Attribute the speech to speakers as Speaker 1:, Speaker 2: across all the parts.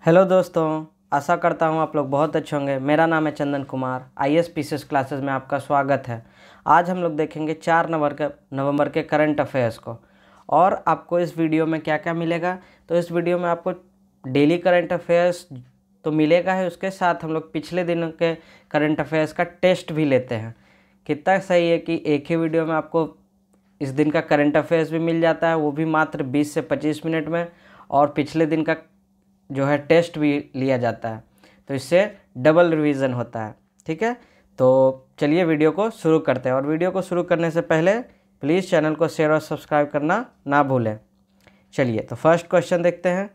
Speaker 1: Hello दोस्तों, आशा करता हूँ आप लोग बहुत अच्छे होंगे। मेरा नाम है Chandan Kumar. IAS PCS classes में आपका स्वागत है। आज हम लोग देखेंगे 4 नवंबर के करंट अफेयर्स को। और आपको इस वीडियो में क्या क्या मिलेगा, तो इस वीडियो में आपको डेली करंट अफेयर्स तो मिलेगा है, उसके साथ हम लोग पिछले दिनों के करंट अफेयर्स का टेस्ट भी लेते हैं। कितना सही है कि एक ही वीडियो में आपको इस दिन का करंट अफेयर्स भी मिल जाता है, वो भी मात्र 20 से 25 मिनट में, और पिछले दिन का जो है टेस्ट भी लिया जाता है। तो इससे डबल रिवीजन होता है। ठीक है, तो चलिए वीडियो को शुरू करते हैं। और वीडियो को शुरू करने से पहले प्लीज़ चैनल को शेयर और सब्सक्राइब करना ना भूलें। चलिए, तो फर्स्ट क्वेश्चन देखते हैं।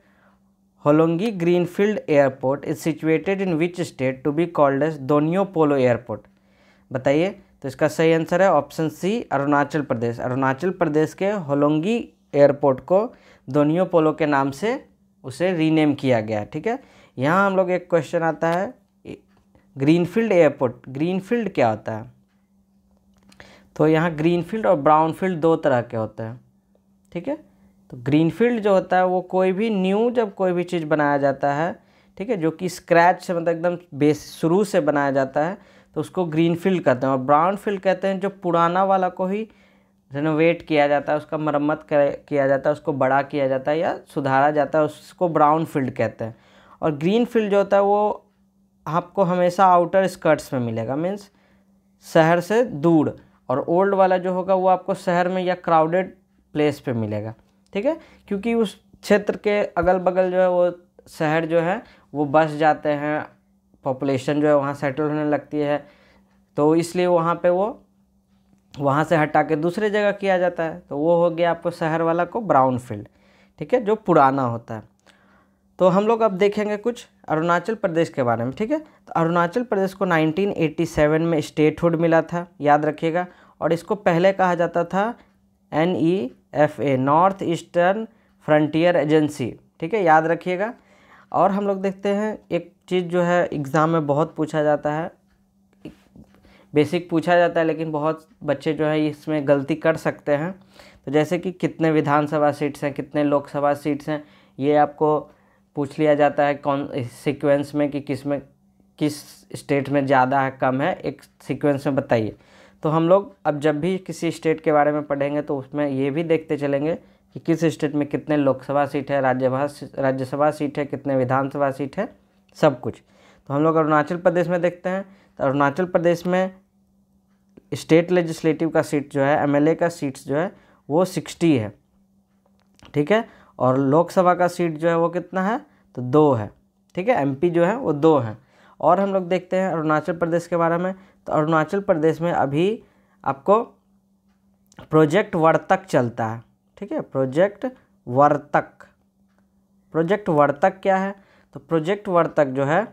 Speaker 1: Hollongi greenfield airport is situated in which state to be called as Donyi Polo airport. बताइए। तो इसका सही आंसर है ऑप्शन सी, अरुणाचल प्रदेश। अरुणाचल प्रदेश के होलोंगी एयरपोर्ट को दोनियो पोलो के नाम से उसे रीनेम किया गया। ठीक है, यहाँ हम लोग एक क्वेश्चन आता है, ग्रीनफील्ड एयरपोर्ट, ग्रीनफील्ड क्या होता है? तो यहाँ ग्रीनफील्ड और ब्राउनफील्ड दो तरह के होते हैं। ठीक है, तो ग्रीनफील्ड जो होता है वो कोई भी न्यू, जब कोई भी चीज़ बनाया जाता है, ठीक है, जो कि स्क्रैच से, मतलब एकदम बेस शुरू से बनाया जाता है, तो उसको ग्रीनफील्ड कहते हैं। और ब्राउनफील्ड कहते हैं जो पुराना वाला को ही रेनोवेट किया जाता है, उसका मरम्मत किया जाता है, उसको बड़ा किया जाता है या सुधारा जाता है, उसको ब्राउन फील्ड कहते हैं। और ग्रीन फील्ड जो होता है वो आपको हमेशा आउटर स्कर्ट्स में मिलेगा, मीन्स शहर से दूर। और ओल्ड वाला जो होगा वो आपको शहर में या क्राउडेड प्लेस पे मिलेगा। ठीक है, क्योंकि उस क्षेत्र के अगल बगल जो है वो शहर जो है वो बस जाते हैं, पॉपुलेशन जो है वहाँ सेटल होने लगती है, तो इसलिए वहाँ से हटा के दूसरे जगह किया जाता है। तो वो हो गया आपको शहर वाला को ब्राउन फील्ड। ठीक है, जो पुराना होता है। तो हम लोग अब देखेंगे कुछ अरुणाचल प्रदेश के बारे में। ठीक है, तो अरुणाचल प्रदेश को 1987 में स्टेटहुड मिला था, याद रखिएगा। और इसको पहले कहा जाता था NEFA, north eastern frontier agency. ठीक है, याद रखिएगा। और हम लोग देखते हैं एक चीज़ जो है एग्ज़ाम में बहुत पूछा जाता है, बेसिक पूछा जाता है, लेकिन बहुत बच्चे जो है इसमें गलती कर सकते हैं। तो जैसे कि कितने विधानसभा सीट्स हैं, कितने लोकसभा सीट्स हैं, ये आपको पूछ लिया जाता है कौन सीक्वेंस में, कि किस स्टेट में ज़्यादा है कम है, एक सीक्वेंस में बताइए। तो हम लोग अब जब भी किसी स्टेट के बारे में पढ़ेंगे तो उसमें ये भी देखते चलेंगे कि किस स्टेट में कितने लोकसभा सीट है, राज्यसभा सीट है, कितने विधानसभा सीट है, सब कुछ। तो हम लोग अरुणाचल प्रदेश में देखते हैं। तो अरुणाचल प्रदेश में स्टेट लेजिस्लेटिव का सीट जो है, MLA का सीट्स जो है वो 60 है। ठीक है, और लोकसभा का सीट जो है वो कितना है, तो 2 है। ठीक है, MP जो है वो 2 है। और हम लोग देखते हैं अरुणाचल प्रदेश के बारे में। तो अरुणाचल प्रदेश में अभी आपको प्रोजेक्ट वर्तक चलता है। ठीक है, प्रोजेक्ट वर्तक क्या है? तो प्रोजेक्ट वर्तक जो है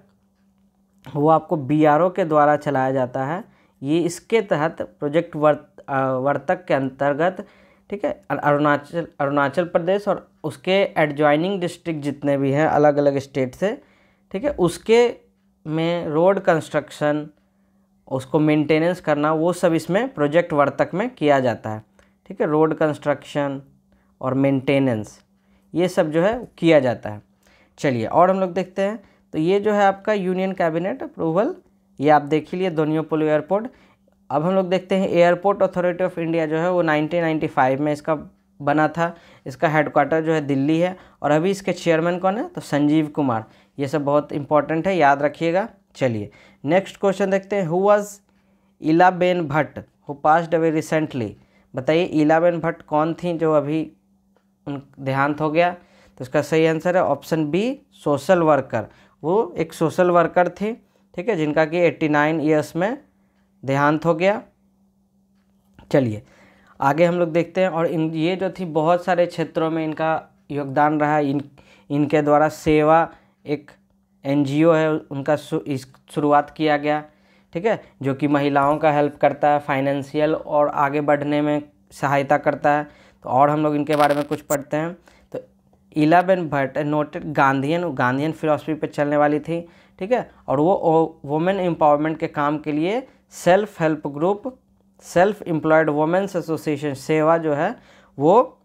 Speaker 1: वो आपको BRO के द्वारा चलाया जाता है। ये इसके तहत प्रोजेक्ट वर्तक के अंतर्गत, ठीक है, अरुणाचल प्रदेश और उसके एडजॉइनिंग डिस्ट्रिक्ट जितने भी हैं अलग अलग स्टेट से, ठीक है, उसके में रोड कंस्ट्रक्शन, उसको मेंटेनेंस करना, वो सब इसमें प्रोजेक्ट वर्तक में किया जाता है। ठीक है, रोड कंस्ट्रक्शन और मेंटेनेंस ये सब जो है किया जाता है। चलिए, और हम लोग देखते हैं। तो ये जो है आपका यूनियन कैबिनेट अप्रूवल, ये आप देख ही लिए, दोनियो पोलो एयरपोर्ट। अब हम लोग देखते हैं एयरपोर्ट अथॉरिटी ऑफ इंडिया जो है वो 1995 में इसका बना था। इसका हेडक्वार्टर जो है दिल्ली है। और अभी इसके चेयरमैन कौन है, तो संजीव कुमार। ये सब बहुत इंपॉर्टेंट है, याद रखिएगा। चलिए, नेक्स्ट क्वेश्चन देखते हैं। Who was Ilaben Bhatt who passed away recently. बताइए, इलाबेन भट्ट कौन थी जो अभी देहांत हो गया? तो इसका सही आंसर है ऑप्शन बी, सोशल वर्कर। वो एक सोशल वर्कर थी, ठीक है, जिनका कि 89 ईयर्स में देहांत हो गया। चलिए, आगे हम लोग देखते हैं। और ये जो थी बहुत सारे क्षेत्रों में इनका योगदान रहा। इनके द्वारा सेवा एक NGO है, उनका शुरुआत किया गया। ठीक है, जो कि महिलाओं का हेल्प करता है, फाइनेंशियल और आगे बढ़ने में सहायता करता है। तो और हम लोग इनके बारे में कुछ पढ़ते हैं। तो इलाबेन भट्ट नोटेड गांधीयन फिलॉसफी पे चलने वाली थी। ठीक है, और वो वुमेन एम्पावरमेंट के काम के लिए self help group, self employed women's association सेवा जो है वो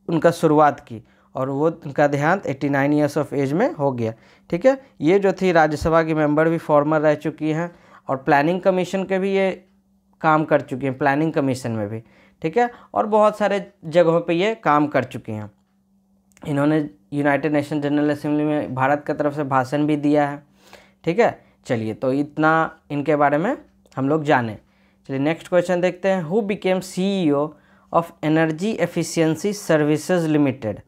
Speaker 1: उनका शुरुआत की। और वो उनका देहांत 89 ईयर्स ऑफ एज में हो गया। ठीक है, ये जो थी राज्यसभा की मेंबर भी फॉर्मर रह चुकी हैं और प्लानिंग कमीशन के भी ये काम कर चुकी हैं, प्लानिंग कमीशन में भी। ठीक है, और बहुत सारे जगहों पे ये काम कर चुकी हैं। इन्होंने यूनाइटेड नेशन जनरल असेंबली में भारत की तरफ से भाषण भी दिया है। ठीक है, चलिए तो इतना इनके बारे में हम लोग जाने। चलिए नेक्स्ट क्वेश्चन देखते हैं। Who became CEO of energy efficiency services limited.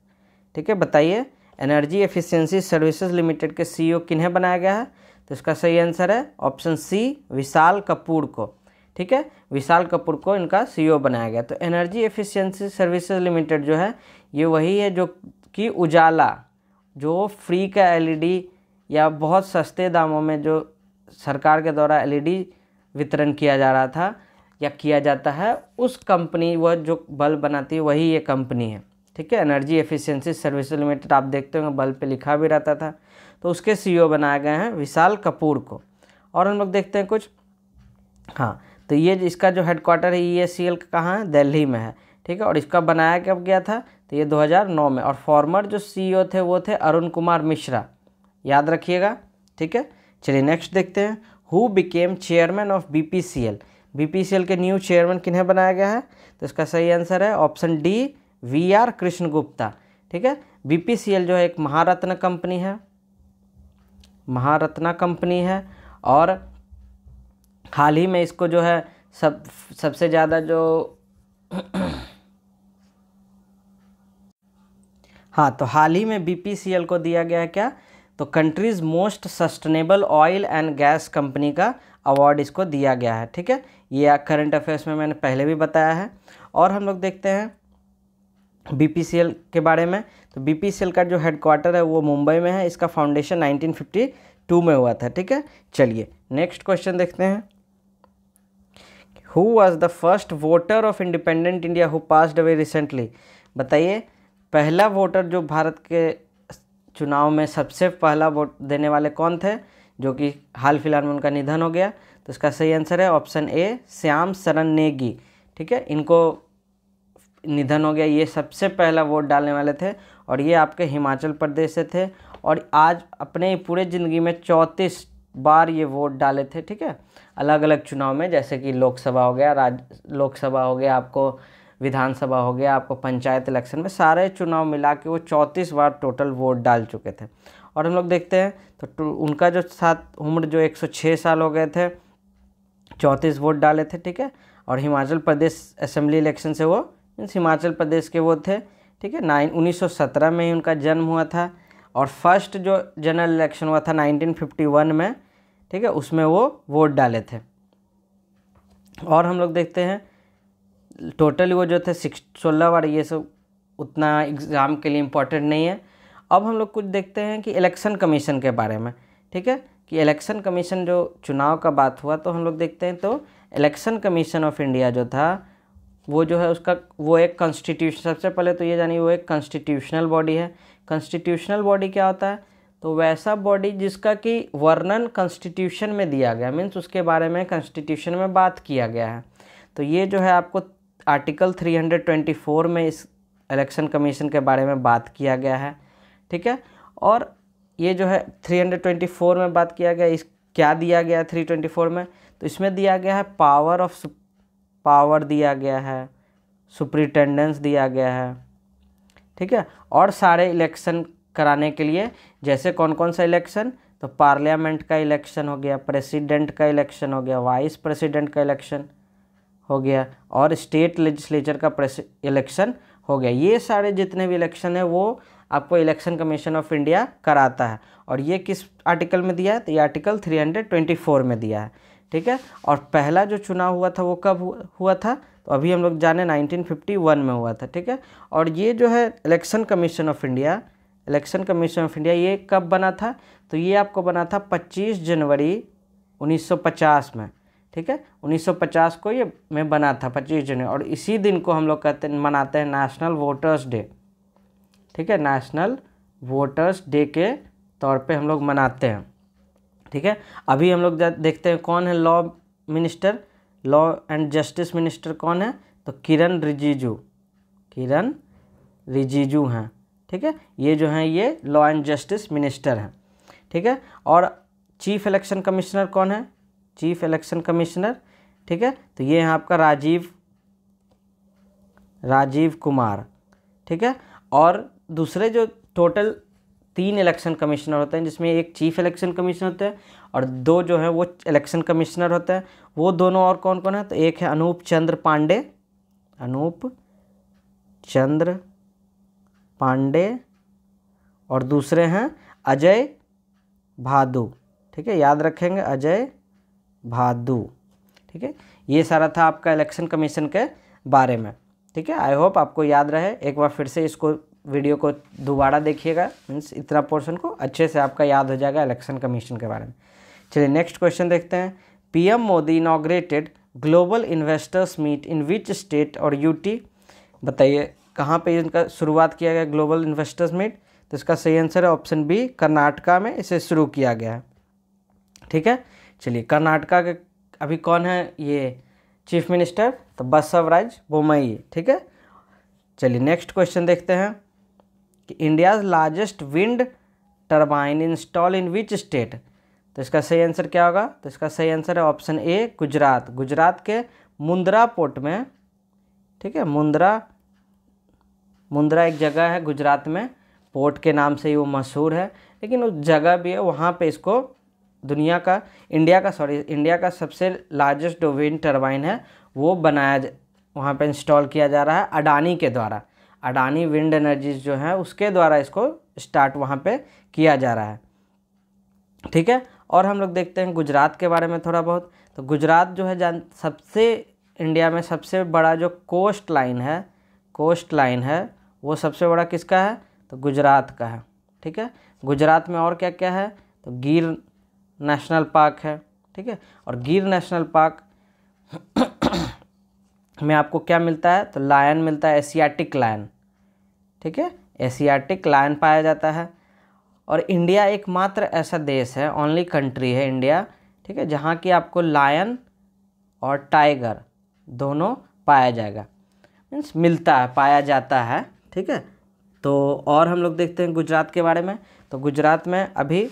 Speaker 1: ठीक है, बताइए एनर्जी एफिशिएंसी सर्विसेज लिमिटेड के CEO किन्हें बनाया गया है? तो इसका सही आंसर है ऑप्शन सी, विशाल कपूर को। ठीक है, विशाल कपूर को इनका CEO बनाया गया। तो एनर्जी एफिशिएंसी सर्विसेज लिमिटेड जो है ये वही है जो कि उजाला, जो फ्री का LED या बहुत सस्ते दामों में जो सरकार के द्वारा LED वितरण किया जा रहा था या किया जाता है, उस कंपनी, वह जो बल्ब बनाती है वही ये कंपनी है। ठीक है, एनर्जी एफिशिएंसी सर्विसेज लिमिटेड, आप देखते होंगे बल्ब पे लिखा भी रहता था। तो उसके CEO बनाए गए हैं विशाल कपूर को। और हम लोग देखते हैं कुछ, हाँ, तो ये इसका जो हेडक्वार्टर है EACL का कहाँ है? दिल्ली में है। ठीक है, और इसका बनाया कब गया था? तो ये 2009 में। और फॉर्मर जो CEO थे वो थे अरुण कुमार मिश्रा, याद रखिएगा। ठीक है, चलिए नेक्स्ट देखते हैं। Who became chairman of BPCL। BPCL के न्यू चेयरमैन किन्हें बनाया गया है? तो इसका सही आंसर है option D, VR Krishna Gupta. ठीक है, BPCL जो है एक महारत्न कंपनी है, महारत्ना कंपनी है। और हाल ही में इसको जो है सबसे ज़्यादा जो हाँ, तो हाल ही में BPCL को दिया गया है क्या? तो countries most sustainable oil and gas company का अवार्ड इसको दिया गया है। ठीक है, ये करंट अफेयर्स में मैंने पहले भी बताया है। और हम लोग देखते हैं BPCL के बारे में। तो BPCL का जो हेडक्वार्टर है वो मुंबई में है। इसका फाउंडेशन 1952 में हुआ था। ठीक है, चलिए नेक्स्ट क्वेश्चन देखते हैं। Who was the first voter of independent India who passed away recently. बताइए पहला वोटर जो भारत के चुनाव में सबसे पहला वोट देने वाले कौन थे, जो कि हाल फिलहाल में उनका निधन हो गया? तो इसका सही आंसर है ऑप्शन ए, श्याम शरण नेगी। ठीक है, इनको निधन हो गया। ये सबसे पहला वोट डालने वाले थे और ये आपके हिमाचल प्रदेश से थे और आज अपने पूरे ज़िंदगी में 34 बार ये वोट डाले थे। ठीक है, अलग अलग चुनाव में, जैसे कि लोकसभा हो गया, लोकसभा हो गया, आपको विधानसभा हो गया, आपको पंचायत इलेक्शन में, सारे चुनाव मिला के वो 34 बार टोटल वोट डाल चुके थे। और हम लोग देखते हैं तो उनका जो उम्र जो 106 साल हो गए थे, 34 वोट डाले थे। ठीक है, और हिमाचल प्रदेश असेंबली इलेक्शन से वो हिमाचल प्रदेश के वो थे। ठीक है, 1917 में ही उनका जन्म हुआ था और फर्स्ट जो जनरल इलेक्शन हुआ था 1951 में। ठीक है, उसमें वो वोट डाले थे। और हम लोग देखते हैं टोटली वो जो थे 16 बार, ये सब उतना एग्ज़ाम के लिए इम्पोर्टेंट नहीं है। अब हम लोग कुछ देखते हैं कि इलेक्शन कमीशन के बारे में। ठीक है, कि इलेक्शन कमीशन जो चुनाव का बात हुआ, तो हम लोग देखते हैं तो इलेक्शन कमीशन ऑफ इंडिया जो था वो जो है उसका वो एक कॉन्स्टिट्यूशन, सबसे पहले तो ये जानिए वो एक कॉन्स्टिट्यूशनल बॉडी है। कॉन्स्टिट्यूशनल बॉडी क्या होता है? तो वैसा बॉडी जिसका कि वर्णन कॉन्स्टिट्यूशन में दिया गया, मीन्स उसके बारे में कॉन्स्टिट्यूशन में बात किया गया है। तो ये जो है आपको आर्टिकल 324 में इस इलेक्शन कमीशन के बारे में बात किया गया है। ठीक है, और ये जो है 324 में बात किया गया, इस क्या दिया गया है 324 में? तो इसमें दिया गया है पावर दिया गया है, सुपरिटेंडेंस दिया गया है। ठीक है, और सारे इलेक्शन कराने के लिए, जैसे कौन कौन सा इलेक्शन? तो पार्लियामेंट का इलेक्शन हो गया, प्रेसिडेंट का इलेक्शन हो गया, वाइस प्रेसिडेंट का इलेक्शन हो गया और स्टेट लेजिस्लेचर का इलेक्शन हो गया। ये सारे जितने भी इलेक्शन है वो आपको इलेक्शन कमीशन ऑफ इंडिया कराता है। और ये किस आर्टिकल में दिया है? तो ये आर्टिकल 324 में दिया है। ठीक है, और पहला जो चुनाव हुआ था वो कब हुआ था? तो अभी हम लोग जाने 1951 में हुआ था। ठीक है, और ये जो है इलेक्शन कमीशन ऑफ इंडिया ये कब बना था? तो ये आपको बना था 25 जनवरी 1950 में। ठीक है, 1950 को ये में बना था 25 जनवरी, और इसी दिन को हम लोग मनाते हैं नेशनल वोटर्स डे। ठीक है, नेशनल वोटर्स डे के तौर पे हम लोग मनाते हैं। ठीक है, अभी हम लोग देखते हैं कौन है लॉ एंड जस्टिस मिनिस्टर कौन है? तो किरण रिजिजू हैं। ठीक है, ये जो हैं ये लॉ एंड जस्टिस मिनिस्टर हैं। ठीक है, और चीफ इलेक्शन कमिश्नर कौन है? चीफ इलेक्शन कमिश्नर, ठीक है, तो ये है आपका राजीव कुमार। ठीक है, और दूसरे जो टोटल 3 इलेक्शन कमिश्नर होते हैं, जिसमें एक चीफ इलेक्शन कमिश्नर होते हैं और 2 जो है वो इलेक्शन कमिश्नर होते हैं। वो दोनों और कौन कौन है? तो एक है अनूप चंद्र पांडे और दूसरे हैं अजय भादु। ठीक है, याद रखेंगे, अजय भादु। ठीक है, ये सारा था आपका इलेक्शन कमीशन के बारे में। ठीक है, आई होप आपको याद रहे। एक बार फिर से इसको वीडियो को दोबारा देखिएगा, मीन्स इतना पोर्शन को अच्छे से आपका याद हो जाएगा इलेक्शन कमीशन के बारे में। चलिए नेक्स्ट क्वेश्चन देखते हैं। PM Modi inaugurated global investors meet in which state or UT? बताइए कहाँ पे इनका शुरुआत किया गया ग्लोबल इन्वेस्टर्स मीट? तो इसका सही आंसर है ऑप्शन बी, कर्नाटका में इसे शुरू किया गया है। ठीक है, चलिए कर्नाटका के अभी कौन है ये चीफ मिनिस्टर? तो बसवराज बोम्मई। ठीक है, चलिए नेक्स्ट क्वेश्चन देखते हैं कि India's largest wind turbine install in which state? तो इसका सही आंसर क्या होगा? तो इसका सही आंसर है ऑप्शन ए, गुजरात के मुंद्रा पोर्ट में। ठीक है, मुंद्रा एक जगह है गुजरात में, पोर्ट के नाम से ही वो मशहूर है, लेकिन उस जगह भी है वहाँ पे इसको इंडिया का सबसे लार्जेस्ट जो विंड टर्बाइन है वो वहाँ पे इंस्टॉल किया जा रहा है अडानी के द्वारा। अडानी विंड एनर्जीज जो है उसके द्वारा इसको स्टार्ट वहाँ पे किया जा रहा है। ठीक है, और हम लोग देखते हैं गुजरात के बारे में थोड़ा बहुत। तो गुजरात जो है इंडिया में सबसे बड़ा जो कोस्ट लाइन है वो सबसे बड़ा किसका है? तो गुजरात का है। ठीक है, गुजरात में और क्या क्या है? तो गिर नेशनल पार्क है। ठीक है, और गिर नेशनल पार्क में आपको क्या मिलता है? तो लायन मिलता है, एशियाटिक लायन। ठीक है, एशियाटिक लायन पाया जाता है। और इंडिया एकमात्र ऐसा देश है, ओनली कंट्री है इंडिया, ठीक है, जहाँ की आपको लायन और टाइगर दोनों पाया जाएगा, मीन्स पाया जाता है। ठीक है, तो और हम लोग देखते हैं गुजरात के बारे में। तो गुजरात में अभी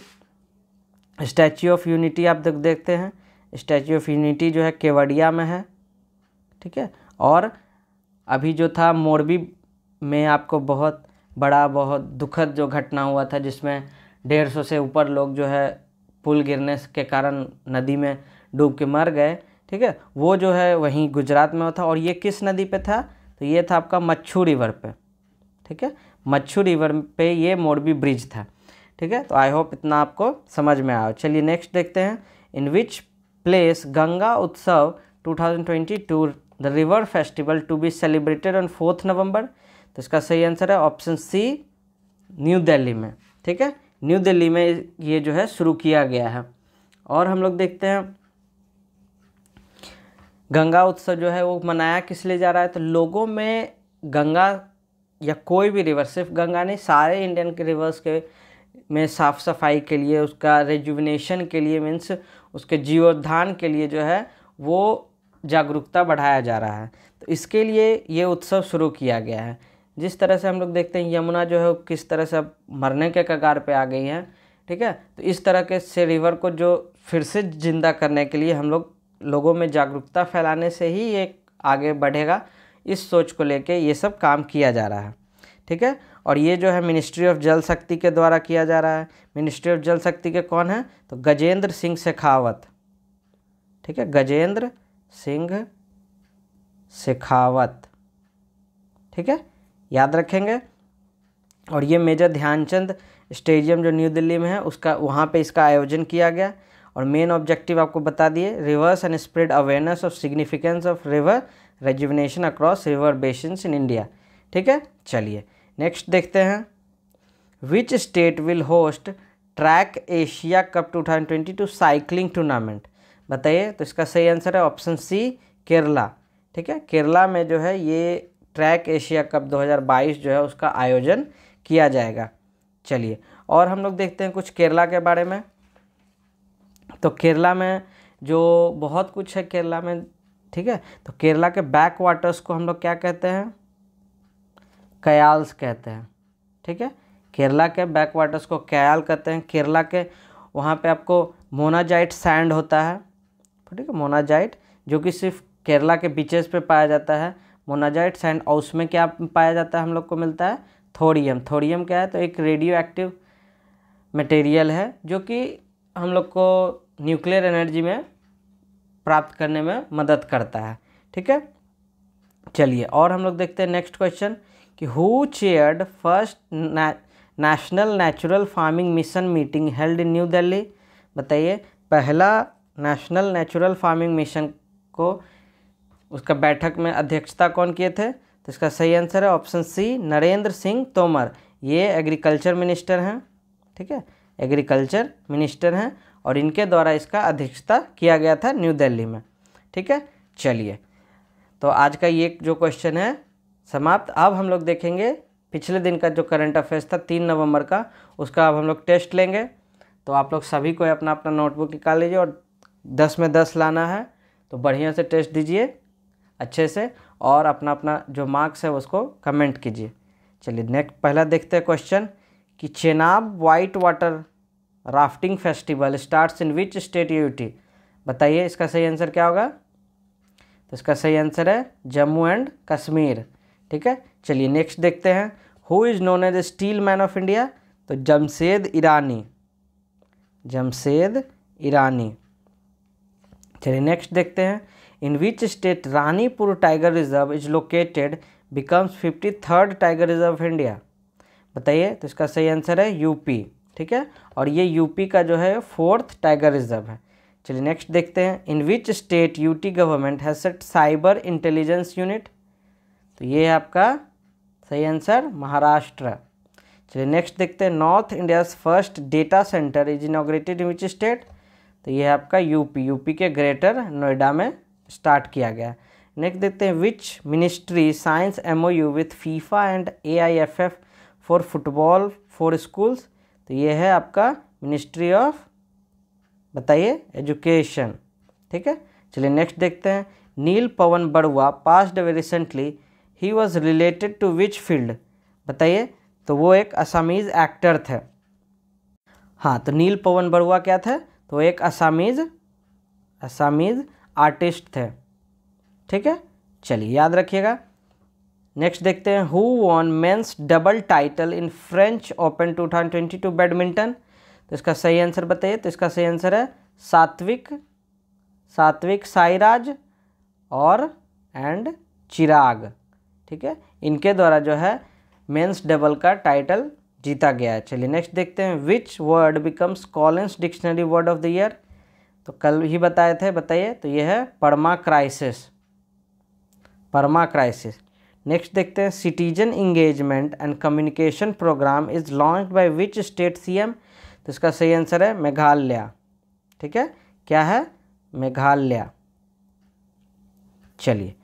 Speaker 1: स्टैच्यू ऑफ यूनिटी आप देखते हैं, स्टैच्यू ऑफ यूनिटी जो है केवड़िया में है। ठीक है, और अभी जो था मोरबी में आपको बहुत दुखद जो घटना हुआ था, जिसमें 150 से ऊपर लोग जो है पुल गिरने के कारण नदी में डूब के मर गए। ठीक है, वो जो है वहीं गुजरात में था। और ये किस नदी पे था? तो ये था आपका मच्छू रिवर पे। ठीक है, मच्छू रिवर पे ये मोरबी ब्रिज था। ठीक है, तो आई होप इतना आपको समझ में आया। चलिए नेक्स्ट देखते हैं। In which place Ganga Utsav 2022 the river festival to be celebrated on 4 November? तो इसका सही आंसर है ऑप्शन सी, न्यू दिल्ली में। ठीक है, न्यू दिल्ली में ये जो है शुरू किया गया है। और हम लोग देखते हैं गंगा उत्सव जो है वो मनाया किस लिए जा रहा है? तो लोगों में गंगा या कोई भी रिवर, सिर्फ गंगा नहीं, सारे इंडियन के रिवर्स के में साफ़ सफाई के लिए, उसका रेजुविनेशन के लिए, मीन्स उसके जीवोद्धान के लिए जो है वो जागरूकता बढ़ाया जा रहा है। तो इसके लिए ये उत्सव शुरू किया गया है। जिस तरह से हम लोग देखते हैं यमुना जो है किस तरह से अब मरने के कगार पे आ गई हैं। ठीक है, तो इस तरह के से रिवर को जो फिर से जिंदा करने के लिए हम लोगों में जागरूकता फैलाने से ही ये आगे बढ़ेगा, इस सोच को लेके ये सब काम किया जा रहा है। ठीक है, और ये जो है मिनिस्ट्री ऑफ जल शक्ति के द्वारा किया जा रहा है। मिनिस्ट्री ऑफ जल शक्ति के कौन है? तो गजेंद्र सिंह शेखावत। ठीक है, गजेंद्र सिंह शेखावत। ठीक है, याद रखेंगे। और ये मेजर ध्यानचंद स्टेडियम जो न्यू दिल्ली में है उसका, वहाँ पे इसका आयोजन किया गया। और मेन ऑब्जेक्टिव आपको बता दिए, reverse and spread awareness of significance of river rejuvenation across river basins in India. ठीक है, चलिए नेक्स्ट देखते हैं। Which state will host track Asia cup 2022 cycling tournament? बताइए। तो इसका सही आंसर है ऑप्शन सी, केरला। ठीक है, केरला में जो है ये ट्रैक एशिया कप 2022 जो है उसका आयोजन किया जाएगा। चलिए, और हम लोग देखते हैं कुछ केरला के बारे में। तो केरला में जो बहुत कुछ है केरला में। ठीक है, तो केरला के बैक वाटर्स को हम लोग क्या कहते हैं? कयाल्स कहते हैं। ठीक है। केरला के बैक वाटर्स को क्याल कहते हैं। केरला के वहाँ पे आपको मोनाजाइट सैंड होता है, ठीक है, मोनाजाइट, जो कि सिर्फ केरला के बीचेस पे पाया जाता है मोनाजाइट सैंड। और उसमें क्या पाया जाता है, हम लोग को मिलता है थोरियम। थोरियम क्या है, तो एक रेडियो एक्टिव मटेरियल है जो कि हम लोग को न्यूक्लियर एनर्जी में प्राप्त करने में मदद करता है, ठीक है। चलिए और हम लोग देखते हैं नेक्स्ट क्वेश्चन कि who chaired first national natural farming mission meeting held in new Delhi. बताइए पहला नेशनल नेचुरल फार्मिंग मिशन को उसका बैठक में अध्यक्षता कौन किए थे, तो इसका सही आंसर है ऑप्शन सी, नरेंद्र सिंह तोमर। ये एग्रीकल्चर मिनिस्टर हैं, ठीक है, एग्रीकल्चर मिनिस्टर हैं और इनके द्वारा इसका अध्यक्षता किया गया था न्यू दिल्ली में, ठीक है। चलिए तो आज का ये जो क्वेश्चन है समाप्त। अब हम लोग देखेंगे पिछले दिन का जो करंट अफेयर्स था 3 नवंबर का, उसका अब हम लोग टेस्ट लेंगे। तो आप लोग सभी को अपना अपना नोटबुक निकाल लीजिए और 10 में 10 लाना है, तो बढ़िया से टेस्ट दीजिए अच्छे से और अपना अपना जो मार्क्स है उसको कमेंट कीजिए। चलिए नेक्स्ट पहला देखते हैं क्वेश्चन कि Chenab white water rafting festival starts in which state UT. बताइए इसका सही आंसर क्या होगा, तो इसका सही आंसर है जम्मू एंड कश्मीर, ठीक है। चलिए नेक्स्ट देखते हैं who is known as steel man of India. तो जमशेद ईरानी, जमशेद ईरानी। चलिए नेक्स्ट देखते हैं in which state Ranipur tiger reserve is located becomes 53rd tiger reserve of India. बताइए तो इसका सही आंसर है यूपी, ठीक है, और ये यूपी का जो है 4th टाइगर रिजर्व है। चलिए नेक्स्ट देखते हैं in which state UT government has set cyber intelligence unit. तो ये है आपका सही आंसर महाराष्ट्र। चलिए नेक्स्ट देखते हैं north India's first data centre is inaugurated in which state. तो ये है आपका यूपी, यूपी के ग्रेटर नोएडा में स्टार्ट किया गया। नेक्स्ट देखते हैं which ministry science MOU with FIFA and AIFF for football for schools. तो ये है आपका मिनिस्ट्री ऑफ, बताइए, एजुकेशन, ठीक है। चलिए नेक्स्ट देखते हैं Neel Pawan Baruah passed away recently, he was related to which field. बताइए तो वो एक असामीज़ एक्टर थे। हाँ तो नील पवन बरुआ क्या थे, तो एक असामीज़ आर्टिस्ट थे, ठीक है। चलिए याद रखिएगा। नेक्स्ट देखते हैं who won men's double title in French open 2022 badminton. तो इसका सही आंसर बताइए, तो इसका सही आंसर है सात्विक साईराज और चिराग, ठीक है। इनके द्वारा जो है मेंस डबल का टाइटल जीता गया है। चलिए नेक्स्ट देखते हैं which word becomes Collins dictionary word of the year. तो कल ही बताए थे, बताइए, तो ये है परमा क्राइसिस। नेक्स्ट देखते हैं citizen engagement and communication program is launched by which state CM। तो इसका सही आंसर है मेघालय, ठीक है, क्या है, मेघालय। चलिए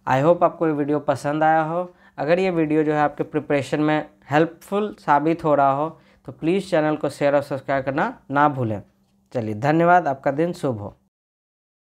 Speaker 1: आई होप आपको ये वीडियो पसंद आया हो। अगर ये वीडियो जो है आपके प्रिपरेशन में हेल्पफुल साबित हो रहा हो तो प्लीज़ चैनल को शेयर और सब्सक्राइब करना ना भूलें। चलिए धन्यवाद, आपका दिन शुभ हो।